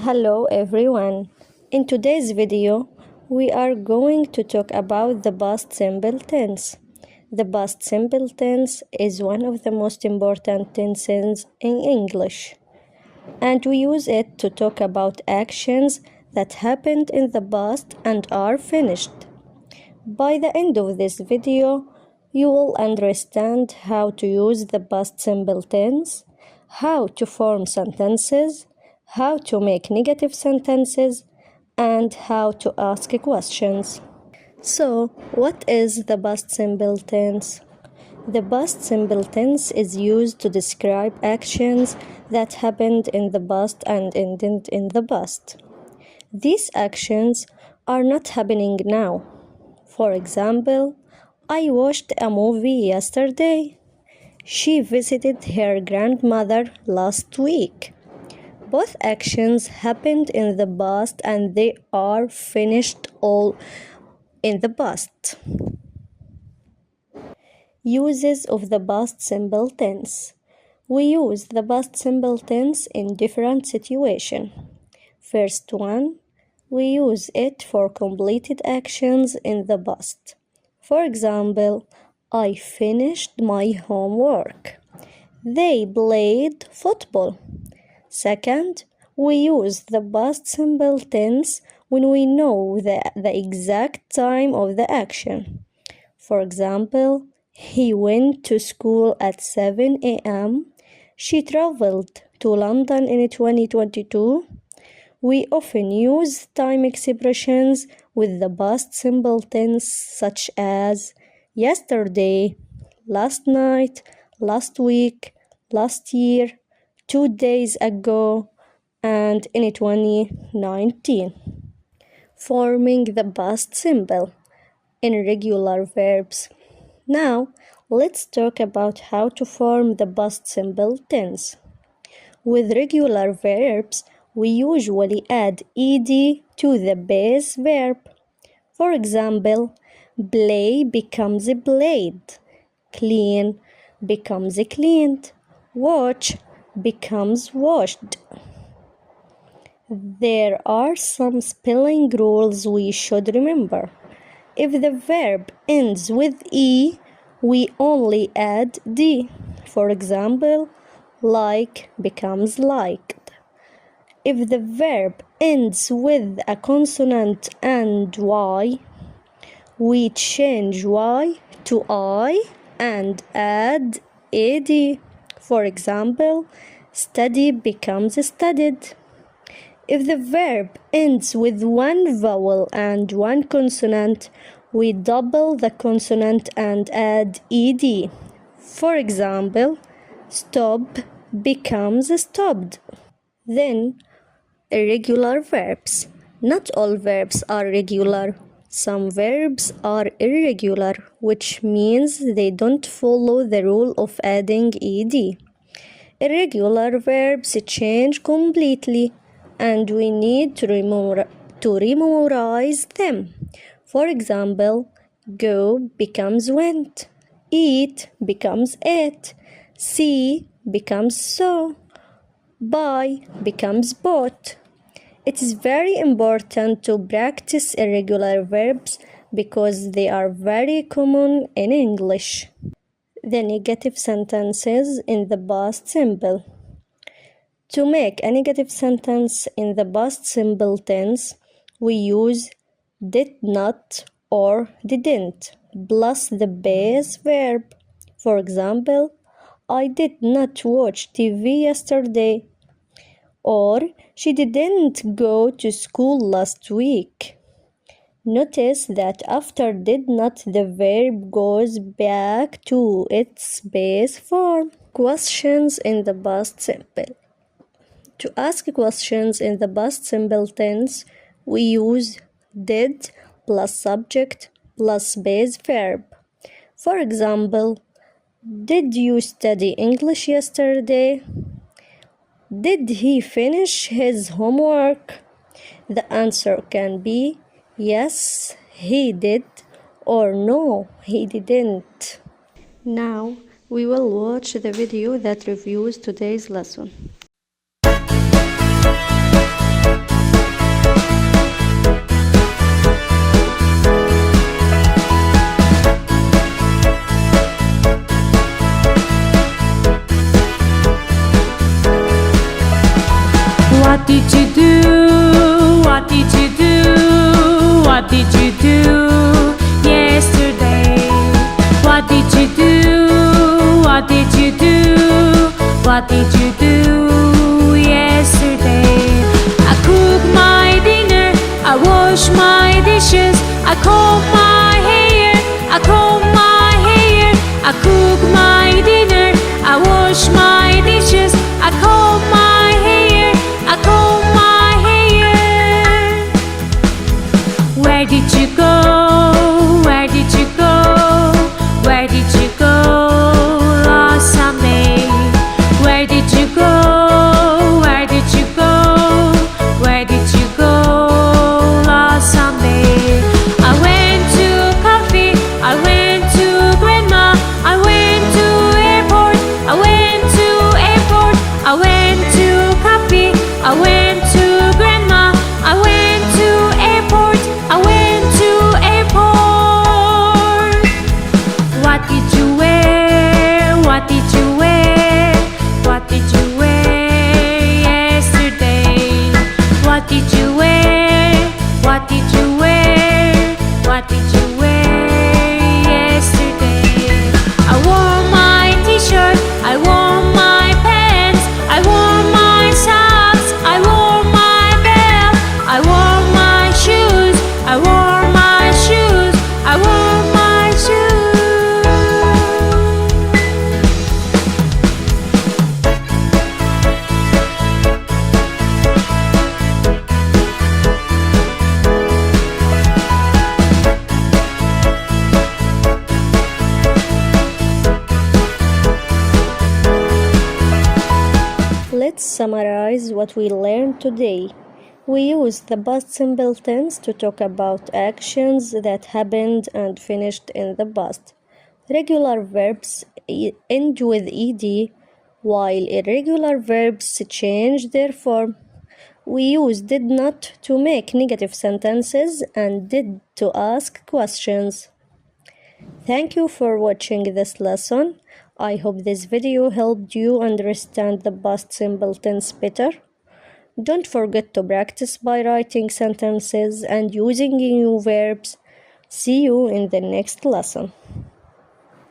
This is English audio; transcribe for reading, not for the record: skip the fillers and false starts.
Hello everyone. In today's video, we are going to talk about the past simple tense. The past simple tense is one of the most important tenses in English, and we use it to talk about actions that happened in the past and are finished. By the end of this video, you will understand how to use the past simple tense, how to form sentences, how to make negative sentences, and how to ask questions. So, what is the past simple tense? The past simple tense is used to describe actions that happened in the past and ended in the past. These actions are not happening now. For example, I watched a movie yesterday. She visited her grandmother last week. Both actions happened in the past and they are finished all in the past. Uses of the past simple tense. We use the past simple tense in different situations. First one, we use it for completed actions in the past. For example, I finished my homework. They played football. Second, we use the past simple tense when we know the exact time of the action. For example, he went to school at 7 a.m. She traveled to London in 2022. We often use time expressions with the past simple tense such as yesterday, last night, last week, last year, 2 days ago, and in 2019. Forming the past simple in regular verbs. Now, let's talk about how to form the past simple tense. With regular verbs, we usually add ed to the base verb. For example, play becomes played, clean becomes cleaned, watch becomes watched. There are some spelling rules we should remember. If the verb ends with e, we only add d. For example, like becomes liked. If the verb ends with a consonant and y, we change y to I and add ad. For example, study becomes studied. If the verb ends with one vowel and one consonant, we double the consonant and add ed. For example, stop becomes stopped. Then, irregular verbs. Not all verbs are regular. Some verbs are irregular, which means they don't follow the rule of adding ed. Irregular verbs change completely, and we need to rememorize them. For example, go becomes went, eat becomes ate, see becomes saw, buy becomes bought. It is very important to practice irregular verbs because they are very common in English. The negative sentences in the past simple. To make a negative sentence in the past simple tense, we use did not or didn't plus the base verb. For example, I did not watch TV yesterday, or she didn't go to school last week. Notice that after did not, the verb goes back to its base form. Questions in the past simple. To ask questions in the past simple tense, we use did plus subject plus base verb. For example, did you study English yesterday? Did he finish his homework? The answer can be yes, he did, or no, he didn't. Now, we will watch the video that reviews today's lesson. What did you do? What did you do? What did you do yesterday? What did you do? What did you do? What did you do yesterday? I cook my dinner, I wash my dishes, I comb my hair, I comb my hair, I cook my dinner, I wash my dishes, I comb my hair, I comb my hair. Where did you go? Where did you go? Where did you go last Sunday? Where did you go? Where did you go? Where did you go last Sunday? I went to coffee, I went to grandma, I went to airport, I went to airport, I went to coffee, I went to grandma, I went to airport, I went to airport. What did you wear? What did you wear? What did you wear yesterday? What did you wear? What did you wear? What did you wear yesterday? I wore my t-shirt, I wore my pants, I wore my socks, I wore my belt, I wore my shoes, I wore my shoes, I wore my shoes. Let's summarize what we learned today. We used the past simple tense to talk about actions that happened and finished in the past. Regular verbs end with ed, while irregular verbs change their form. We use did not to make negative sentences and did to ask questions. Thank you for watching this lesson. I hope this video helped you understand the past simple tense better. Don't forget to practice by writing sentences and using new verbs. See you in the next lesson.